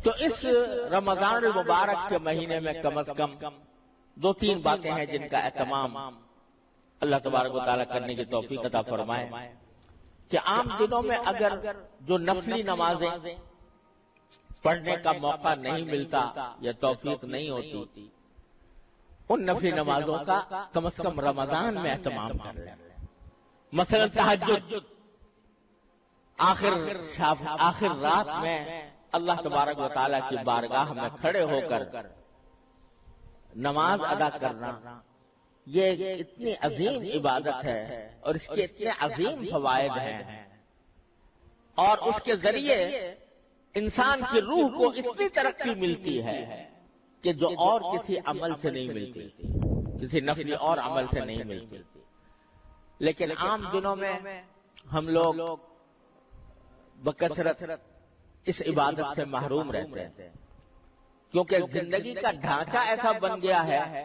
تو اس رمضان المبارک کے مہینے میں کم از کم 2-3 باتیں ہیں جن کا اہتمام اللہ تبارک و تعالیٰ کرنے کی توفیق عطا فرمائے کہ عام دنوں میں اگر جو نفلی نمازیں پڑھنے کا موقع نہیں ملتا یا توفیق نہیں ہوتی، ان نفلی نمازوں کا کم از کم رمضان میں اہتمام کر لیں۔ مثلا تہجد، آخر رات میں اللہ تبارک و تعالیٰ کی بارگاہ میں کھڑے ہو کر نماز ادا کرنا، یہ اتنی عظیم عبادت ہے اور اس کے اتنے عظیم فوائد ہیں، اور اس کے ذریعے انسان کی روح کو اتنی ترقی ملتی ہے کہ جو اور کسی عمل سے نہیں ملتی، کسی نفلی اور عمل سے نہیں ملتی۔ لیکن عام دنوں میں ہم لوگ بکثرت اس عبادت سے محروم رہتے ہیں، کیونکہ زندگی کا ڈھانچہ ایسا بن گیا ہے،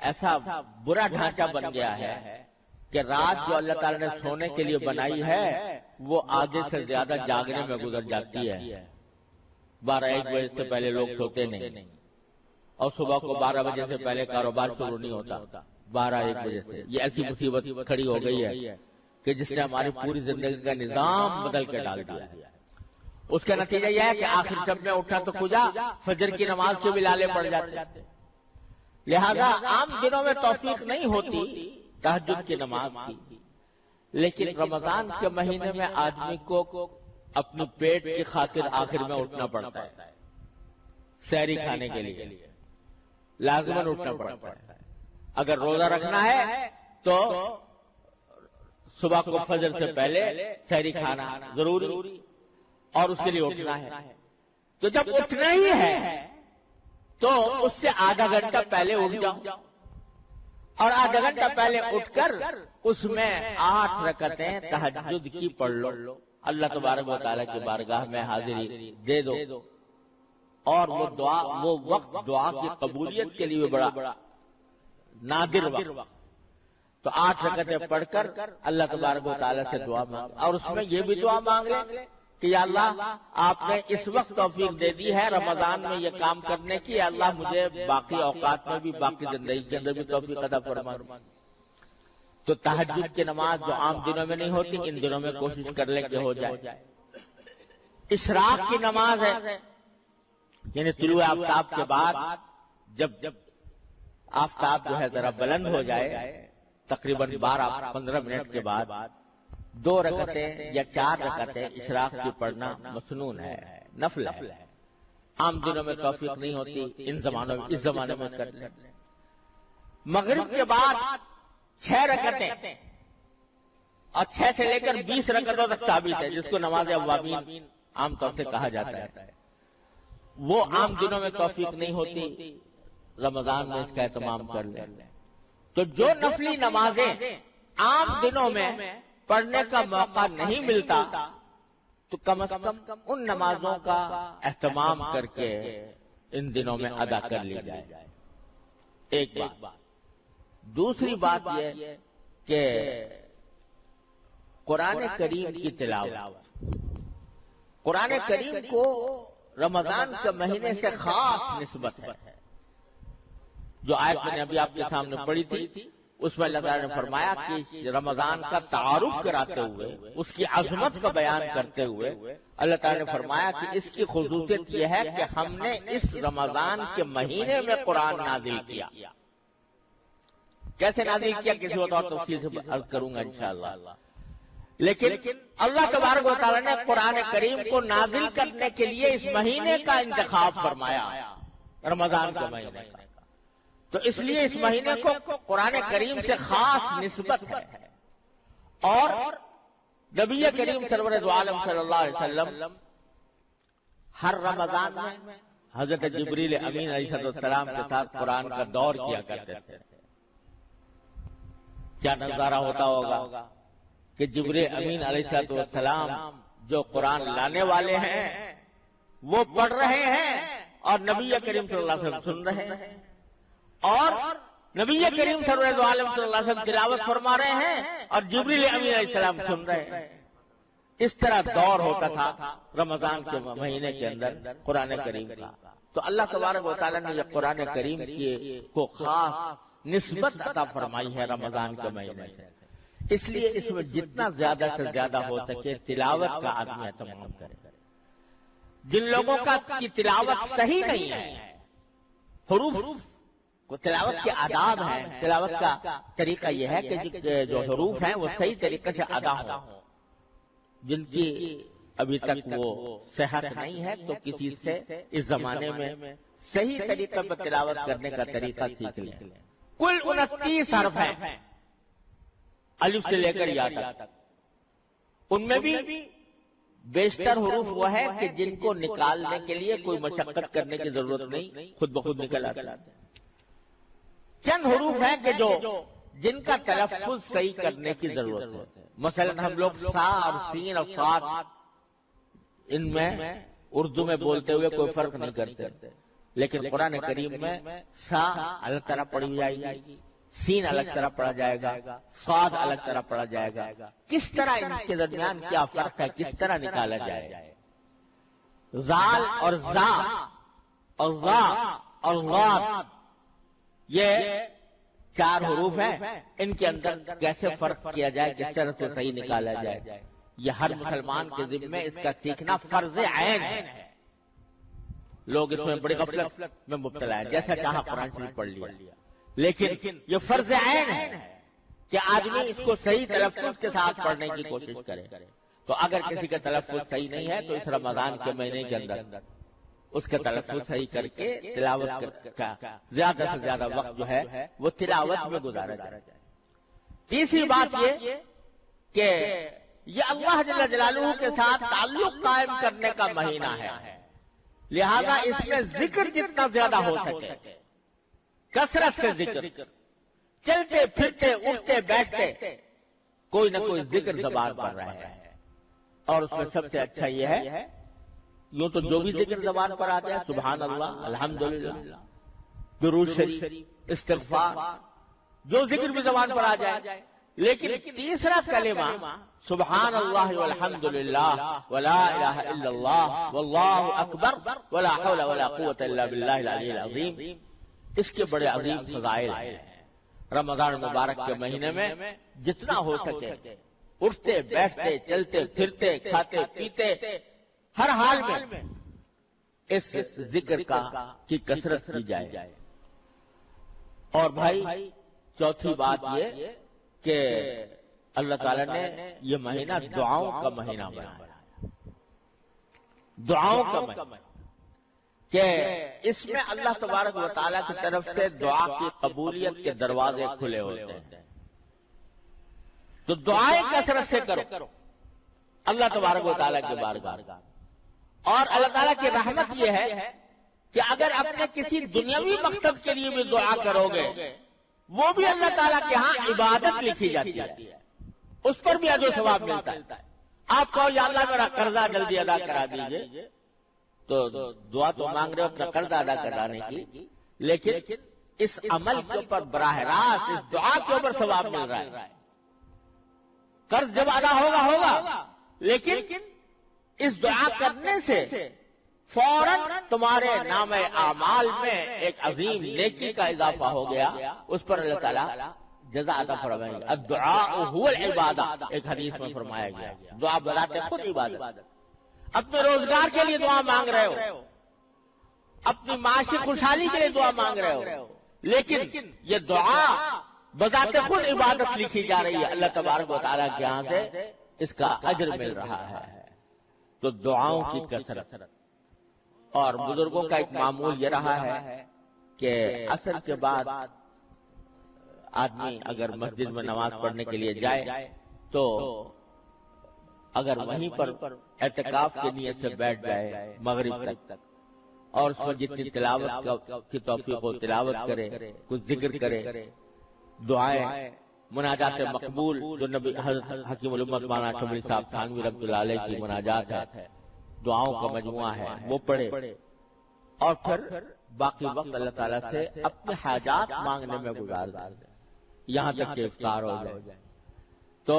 ایسا برا ڈھانچہ بن گیا ہے کہ رات جو اللہ تعالی نے سونے کے لیے بنائی ہے وہ آدھے سے زیادہ جاگنے میں گزر جاتی ہے۔ 12-1 بجے سے پہلے لوگ سوتے نہیں، اور صبح کو 12 بجے سے پہلے کاروبار شروع نہیں ہوتا 12-1 بجے سے۔ یہ ایسی مصیبت کھڑی ہو گئی ہے کہ جس نے ہماری پوری زندگی کا نظام بدل کے ڈال دیا ہے۔ اس کا نتیجہ یہ ہے کہ آخر جب میں اٹھا تو کھجا فجر کی نماز کے بھی لالے پڑ جاتے۔ لہذا عام دنوں میں توفیق نہیں ہوتی تہجد کی نماز کی، لیکن رمضان کے مہینے میں آدمی کو اپنے پیٹ کی خاطر آخر میں اٹھنا پڑتا ہے، سحری کھانے کے لیے لازماً اٹھنا پڑتا ہے۔ اگر روزہ رکھنا ہے تو صبح کو فجر سے پہلے سحری کھانا ضروری، اور اس کے لیے اٹھنا ہے۔ تو جب اٹھنا ہی ہے تو اس سے آدھا گھنٹہ پہلے اٹھ جاؤ، اور آدھا گھنٹہ پہلے اٹھ کر اس میں 8 رکعتیں تہجد کی پڑھ لو، اللہ تبارک و تعالیٰ کی بارگاہ میں حاضری دے دو، اور وہ دعا، وہ وقت دعا کی قبولیت کے لیے بڑا نادر وقت۔ تو 8 رکعتیں پڑھ کر اللہ تبارک و تعالیٰ سے دعا مانگ، اور اس میں یہ بھی دعا مانگ لیں کہ یا اللہ آپ نے اس وقت توفیق دے دی ہے رمضان میں یہ کام کرنے کی، یا اللہ مجھے باقی اوقات میں بھی، باقی زندگی کے اندر بھی توفیق عطا فرما۔ تو تہجد کی نماز جو عام دنوں میں نہیں ہوتی، ان دنوں میں کوشش کر لیں کہ ہو جائے۔ اشراق کی نماز ہے، یعنی طلوع آفتاب کے بعد جب آفتاب جو ہے ذرا بلند ہو جائے، تقریباً 12-15 منٹ کے بعد 2 رکعتیں یا 4 رکعتیں اشراق کی پڑھنا مسنون ہے، نفل ہے۔ عام دنوں میں توفیق نہیں ہوتی، اس زمانے میں کر لیں۔ مغرب کے بعد 6 رکعتیں، اور 6 سے لے کر 20 رکعتوں تک ثابت ہے، جس کو نماز اوابین عام طور سے کہا جاتا ہے۔ وہ عام دنوں میں توفیق نہیں ہوتی، رمضان میں اس کا اہتمام کر لیں۔ تو جو نفلی نمازیں عام دنوں میں پڑھنے کا موقع نہیں ملتا، تو کم از کم ان نمازوں کا اہتمام کر کے ان دنوں میں ادا کر لی جائے۔ ایک بات۔ دوسری بات یہ کہ قرآن کریم کی تلاوت، قرآن کریم کو رمضان کے مہینے سے خاص نسبت ہے۔ جو آیت میں نے ابھی آپ کے سامنے پڑھی تھی، اس میں اللہ تعالیٰ نے فرمایا کہ رمضان کا تعارف کراتے ہوئے، اس کی عظمت کا بیان کرتے ہوئے اللہ تعالیٰ نے فرمایا کہ اس کی خصوصیت یہ ہے کہ ہم نے اس رمضان کے مہینے میں قرآن نازل کیا۔ کیسے نازل کیا کسی وقت اور تفصیل سے عرض کروں گا انشاءاللہ، لیکن اللہ تبارک و تعالیٰ نے قرآن کریم کو نازل کرنے کے لیے اس مہینے کا انتخاب فرمایا، رمضان کے مہینے کا۔ تو اس لیے اس مہینے کو قرآن کریم سے خاص نسبت ہے، اور نبی کریم سرور دو عالم صلی اللہ علیہ وسلم ہر رمضان میں حضرت جبریل امین علیہ السلام کے ساتھ قرآن کا دور کیا کرتے تھے۔ کیا نظارہ ہوتا ہوگا کہ جبریل امین علیہ السلام جو قرآن لانے والے ہیں وہ پڑھ رہے ہیں، اور نبی کریم صلی اللہ علیہ وسلم سن رہے ہیں، اور نبی کریم صلی اللہ علیہ وسلم تلاوت فرما رہے ہیں، اور جبریل امین علیہ السلام سن رہے ہیں۔ اس طرح دور ہوتا تھا رمضان کے مہینے کے اندر قرآن کریم کا، تو اللہ تبارک و تعالیٰ نے یہ قرآن کریم کو خاص نسبت عطا فرمائی ہے رمضان کے مہینے سے، اس لیے اس میں جتنا زیادہ سے زیادہ ہو سکے تلاوت کا آدمی اہتمام کرے۔ جن لوگوں کی تلاوت صحیح نہیں ہے، حروف کو تلاوت کے آداب ہیں، تلاوت کا طریقہ یہ ہے کہ جو حروف ہیں وہ صحیح طریقے سے ادا ہوں، جن کی ابھی تک وہ صحت نہیں ہے تو کسی سے اس زمانے میں صحیح طریقے پر تلاوت کرنے کا طریقہ سیکھ لیں۔ کل 29 حرف ہیں الف سے لے کر یا تک، ان میں بھی بیشتر حروف وہ ہے کہ جن کو نکالنے کے لیے کوئی مشقت کرنے کی ضرورت نہیں، خود بخود نکل آتے ہیں۔ چند حروف ہیں کہ جن کا تلفظ صحیح کرنے کی ضرورت ہے، مثلا ہم لوگ سا اور سین اور صاد ان میں اردو میں بولتے ہوئے کوئی فرق نہیں کرتے، لیکن قرآن کریم میں سا الگ طرح پڑھی جائے گی، سین الگ طرح پڑھا جائے گا، صاد الگ طرح پڑھا جائے گا۔ کس طرح ان کے درمیان کیا فرق ہے، کس طرح نکالا جائے؟ زال اور زا اور غا اور غاد، یہ 4 حروف ہیں، ان کے اندر کیسے فرق کیا جائے، کس طرح سے صحیح نکالا جائے، یہ ہر مسلمان کے ذمہ اس کا سیکھنا فرض عین ہے۔ لوگ اس میں بڑی غفلت میں مبتلا ہیں، جیسا چاہا قرآن شریف پڑھ لیا، لیکن یہ فرض عین ہے کہ آدمی اس کو صحیح تلفظ کے ساتھ پڑھنے کی کوشش کرے۔ تو اگر کسی کا تلفظ صحیح نہیں ہے تو اس رمضان کے مہینے کے اندر اس کا تلفظ صحیح کر کے تلاوت کا زیادہ سے زیادہ وقت جو ہے وہ تلاوت میں گزارا جائے۔ تیسری بات یہ کہ یہ اللہ جل جلالہ کے ساتھ تعلق قائم کرنے کا مہینہ ہے، لہذا اس میں ذکر جتنا زیادہ ہو سکے، کثرت سے ذکر، چلتے پھرتے اٹھتے بیٹھتے کوئی نہ کوئی ذکر زبان پر رہا ہے، اور اس میں سب سے اچھا یہ ہے یوں تو جو بھی ذکر زبان پر آتا ہے، سبحان اللہ، الحمدللہ، درود شریف، استغفار، جو ذکر بھی زبان پر آ جائے، لیکن تیسرا کلمہ سبحان اللہ والحمدللہ ولا الہ الا اللہ واللہ اکبر ولا حول ولا قوت الا باللہ العلی العظیم، اس کے بڑے عظیم فضائل ہیں۔ رمضان مبارک کے مہینے میں جتنا ہو سکے اٹھتے بیٹھتے چلتے پھرتے کھاتے پیتے ہر حال میں اس ذکر کی کثرت کی جائے۔ اور بھائی چوتھی بات یہ کہ اللہ تعالیٰ نے یہ مہینہ دعاؤں کا مہینہ بنایا، دعاؤں کا مہینہ، کہ اس میں اللہ تبارک و تعالیٰ کی طرف سے دعا کی قبولیت کے دروازے کھلے ہوتے ہیں، تو دعائیں کثرت سے کرو اللہ تبارک و تعالیٰ کے بارگاہ۔ اور اللہ تعالیٰ کی رحمت یہ ہے کہ اگر اپنے کسی دنیاوی مقصد کے لیے بھی دعا کرو گے وہ بھی اللہ تعالیٰ کے ہاں عبادت لکھی جاتی ہے، اس پر بھی اجر و ثواب ملتا ہے۔ آپ کہو یا اللہ میرا قرضہ جلدی ادا کرا دیجئے، تو دعا تو مانگ رہے ہو اپنا قرضہ ادا کرانے کی، لیکن اس عمل کے اوپر براہ راست اس دعا کے اوپر ثواب مل رہا ہے۔ قرض جب ادا ہوگا لیکن اس دعا کرنے سے فوراً تمہارے نام اعمال میں ایک عظیم نیکی کا اضافہ ہو گیا، اس پر اللہ تعالیٰ جزا عطا فرمائیں گے۔ الدعاء هو العبادہ، ایک حدیث میں فرمایا گیا، دعا بذات خود عبادت۔ اپنے روزگار کے لیے دعا مانگ رہے ہو، اپنی معاشی خوشحالی کے لیے دعا مانگ رہے ہو، لیکن یہ دعا بذات خود عبادت لکھی جا رہی ہے، اللہ تبارک و تعالیٰ کے یہاں سے اس کا اجر مل رہا ہے۔ تو دعاؤں کی کثرت، اور بزرگوں کا ایک معمول یہ رہا ہے کہ عصر کے بعد آدمی اگر مسجد میں نماز پڑھنے کے لیے جائے تو اگر وہیں پر اعتکاف کی نیت سے بیٹھ جائے مغرب تک، اور اس میں جتنی تلاوت کی توفیق ہو تلاوت کرے، کچھ ذکر کرے، دعائیں مناجات مقبول جو نبی حضرت حکیم الامت مولانا شبلی صاحب تھانوی رحمۃ اللہ علیہ کی مناجات ہے، دعاؤں کا مجموعہ ہے، وہ پڑھے، اور پھر باقی وقت اللہ تعالیٰ سے اپنے حاجات مانگنے میں گزار دے، یہاں تک کہ افطار ہو جائے۔ تو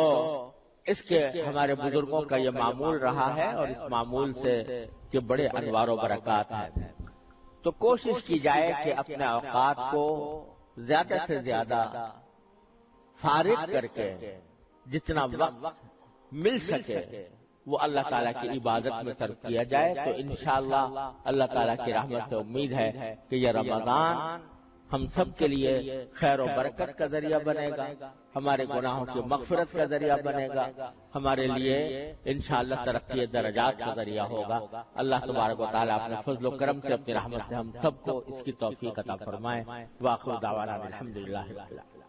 اس کے ہمارے بزرگوں کا یہ معمول رہا ہے اور اس معمول سے کہ بڑے انوار و برکات ہیں. تو کوشش کی جائے کہ اپنے اوقات کو زیادہ سے زیادہ فارغ کر کے جتنا وقت مل سکے وہ اللہ تعالیٰ کی عبادت میں صرف کیا جائے تو انشاءاللہ اللہ تعالیٰ کی رحمت سے امید ہے کہ یہ رمضان ہم سب کے لیے خیر و برکت کا ذریعہ بنے گا، ہمارے گناہوں کی مغفرت کا ذریعہ بنے گا، ہمارے لیے انشاءاللہ ترقی درجات کا ذریعہ ہوگا. اللہ تبارک و تعالیٰ اپنے فضل و کرم سے اپنی رحمت سے ہم سب کو اس کی توفیق عطا فرمائے. وآخر دعوانا الحمدللہ رب العالمین.